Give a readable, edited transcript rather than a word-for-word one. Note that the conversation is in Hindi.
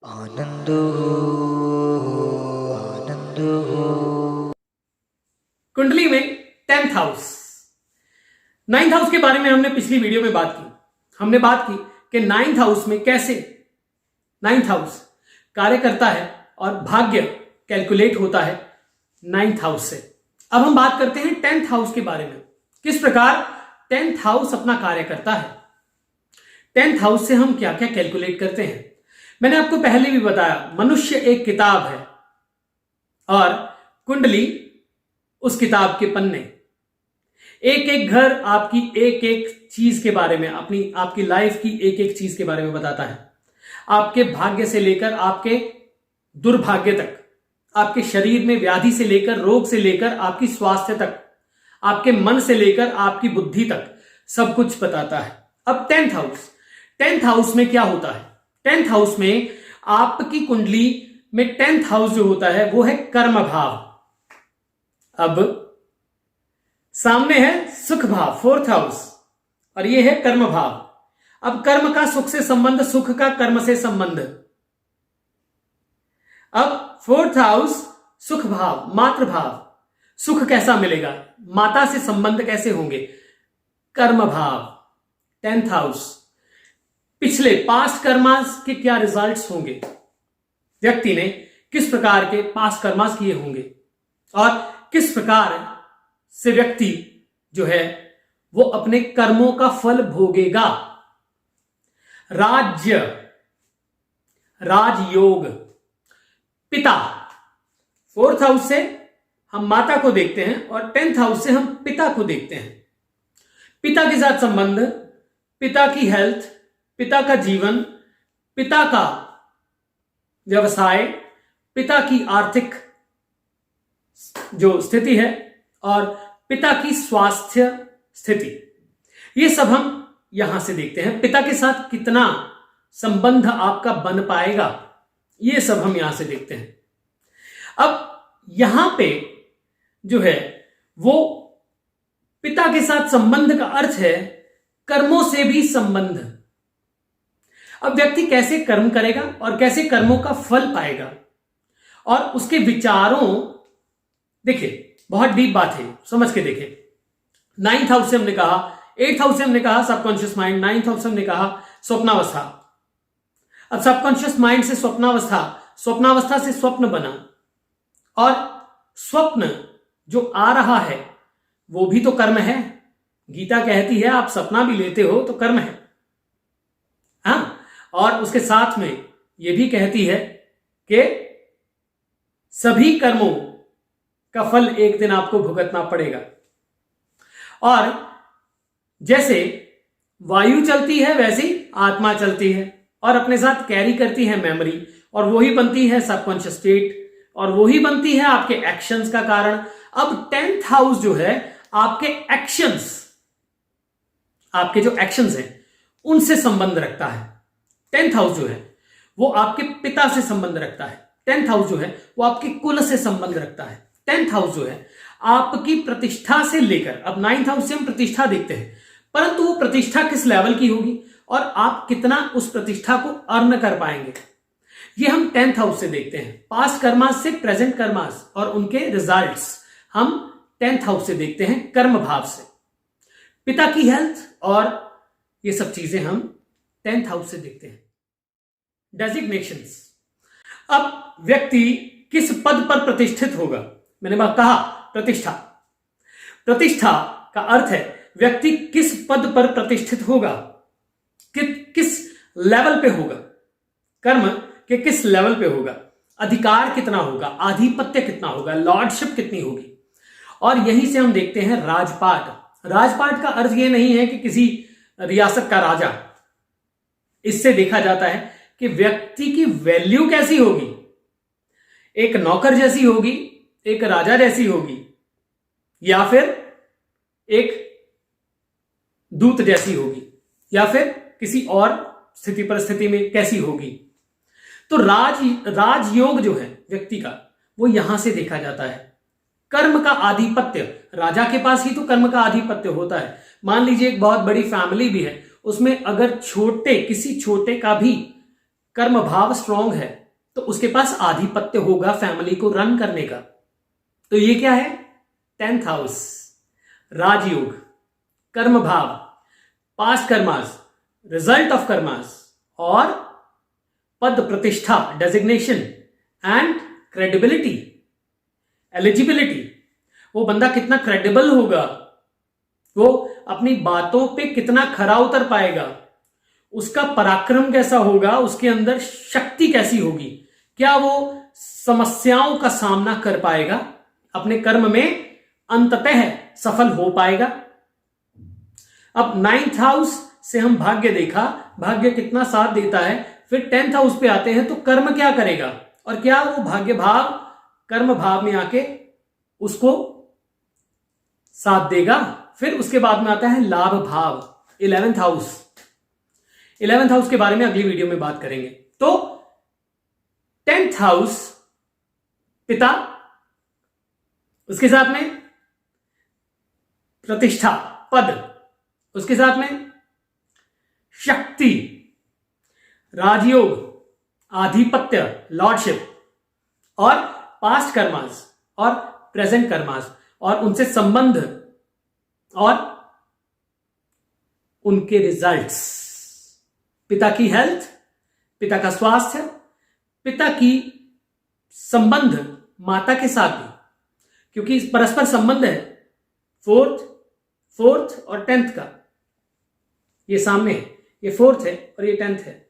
आनंद हो, आनंद हो। कुंडली में 10th हाउस 9th हाउस के बारे में हमने पिछली वीडियो में बात की। हमने बात की कि 9th हाउस में कैसे 9th हाउस कार्य करता है और भाग्य कैलकुलेट होता है 9th हाउस से। अब हम बात करते हैं 10th हाउस के बारे में, किस प्रकार 10th हाउस अपना कार्य करता है। 10th हाउस से हम क्या क्या कैलकुलेट करते हैं। मैंने आपको पहले भी बताया, मनुष्य एक किताब है और कुंडली उस किताब के पन्ने। एक एक घर आपकी एक एक चीज के बारे में, आपकी लाइफ की एक एक चीज के बारे में बताता है। आपके भाग्य से लेकर आपके दुर्भाग्य तक, आपके शरीर में व्याधि से लेकर, रोग से लेकर आपकी स्वास्थ्य तक, आपके मन से लेकर आपकी बुद्धि तक सब कुछ बताता है। अब 10th हाउस में क्या होता है। 10th हाउस में आपकी कुंडली में 10th हाउस जो होता है वो है कर्म भाव। अब सामने है सुख भाव 4th हाउस और ये है कर्म भाव। अब कर्म का सुख से संबंध, सुख का कर्म से संबंध। अब 4th हाउस सुख भाव, मातृ भाव। सुख कैसा मिलेगा, माता से संबंध कैसे होंगे, कर्म भाव। 10th हाउस पिछले पास्ट कर्मास के क्या रिजल्ट्स होंगे, व्यक्ति ने किस प्रकार के पास्ट कर्मास किए होंगे और किस प्रकार से व्यक्ति जो है वो अपने कर्मों का फल भोगेगा। राज्य, राजयोग, पिता। 4th हाउस से हम माता को देखते हैं और 10th हाउस से हम पिता को देखते हैं। पिता के साथ संबंध, पिता की हेल्थ, पिता का जीवन, पिता का व्यवसाय, पिता की आर्थिक जो स्थिति है और पिता की स्वास्थ्य स्थिति, ये सब हम यहां से देखते हैं। पिता के साथ कितना संबंध आपका बन पाएगा, ये सब हम यहां से देखते हैं। अब यहां पे जो है वो पिता के साथ संबंध का अर्थ है कर्मों से भी संबंध। अब व्यक्ति कैसे कर्म करेगा और कैसे कर्मों का फल पाएगा और उसके विचारों, देखिए बहुत डीप बात है, समझ के देखें। 9th हाउस से हमने कहा, 8th हाउस से हमने कहा सबकॉन्शियस माइंड, 9th हाउस से हमने कहा स्वप्नावस्था। अब सबकॉन्शियस माइंड से स्वप्नावस्था, स्वप्नावस्था से स्वप्न बना और स्वप्न जो आ रहा है वो भी तो कर्म है। गीता कहती है आप सपना भी लेते हो तो कर्म है। हाँ, और उसके साथ में ये भी कहती है कि सभी कर्मों का फल एक दिन आपको भुगतना पड़ेगा। और जैसे वायु चलती है वैसी आत्मा चलती है और अपने साथ कैरी करती है मेमोरी, और वही बनती है सबकॉन्शियस स्टेट, और वही बनती है आपके एक्शंस का कारण। अब 10th हाउस जो है आपके एक्शंस, आपके जो एक्शंस हैं उनसे संबंध रखता है। 10th हाउस जो है वो आपके पिता से संबंध रखता है। 10th हाउस जो है वो आपके कुल से संबंध रखता है। 10th हाउस जो है आपकी प्रतिष्ठा से लेकर, अब 9th हाउस से हम प्रतिष्ठा देखते हैं, परंतु वो प्रतिष्ठा किस लेवल की होगी और आप कितना उस प्रतिष्ठा को अर्न कर पाएंगे, ये हम 10th हाउस से देखते हैं। पास्ट कर्मास से प्रेजेंट कर्मास और उनके रिजल्ट्स हम 10th हाउस से देखते हैं, कर्म भाव से। पिता की हेल्थ और ये सब चीजें हम 10th हाउस से देखते हैं। डेजिग्नेशंस, अब व्यक्ति किस पद पर प्रतिष्ठित होगा। मैंने कहा प्रतिष्ठा, प्रतिष्ठा का अर्थ है व्यक्ति किस पद पर प्रतिष्ठित होगा, किस लेवल पे होगा, कर्म के किस लेवल पे होगा, अधिकार कितना होगा, आधिपत्य कितना होगा, लॉर्डशिप कितनी होगी। और यहीं से हम देखते हैं राजपाट। राजपाट का अर्थ यह नहीं है कि किसी रियासत का राजा, इससे देखा जाता है कि व्यक्ति की वैल्यू कैसी होगी, एक नौकर जैसी होगी, एक राजा जैसी होगी, या फिर एक दूत जैसी होगी, या फिर किसी और स्थिति परिस्थिति में कैसी होगी। तो राजयोग जो है व्यक्ति का वो यहां से देखा जाता है। कर्म का आधिपत्य, राजा के पास ही तो कर्म का आधिपत्य होता है। मान लीजिए एक बहुत बड़ी फैमिली भी है, उसमें अगर किसी छोटे का भी कर्म भाव स्ट्रांग है तो उसके पास आधिपत्य होगा फैमिली को रन करने का। तो ये क्या है? 10th हाउस, राजयोग, कर्म भाव, past karmas, result of karmas और पद प्रतिष्ठा, डेजिग्नेशन एंड क्रेडिबिलिटी, एलिजिबिलिटी। वो बंदा कितना क्रेडिबल होगा, वो अपनी बातों पे कितना खरा उतर पाएगा, उसका पराक्रम कैसा होगा, उसके अंदर शक्ति कैसी होगी, क्या वो समस्याओं का सामना कर पाएगा, अपने कर्म में अंततः सफल हो पाएगा। अब 9th हाउस से हम भाग्य देखा, भाग्य कितना साथ देता है। फिर 10th हाउस पे आते हैं तो कर्म क्या करेगा और क्या वो भाग्य भाव कर्म भाव में आके उसको साथ देगा। फिर उसके बाद में आता है लाभ भाव, 11th हाउस। 11th हाउस के बारे में अगली वीडियो में बात करेंगे। तो 10th हाउस पिता, उसके साथ में प्रतिष्ठा, पद, उसके साथ में शक्ति, राजयोग, आधिपत्य, लॉर्डशिप और पास्ट कर्मास और प्रेजेंट कर्मास और उनसे संबंध और उनके रिजल्ट्स, पिता की हेल्थ, पिता का स्वास्थ्य, पिता की संबंध माता के साथ भी, क्योंकि परस्पर संबंध है 4th और 10th का। ये सामने है, ये 4th है और ये 10th है।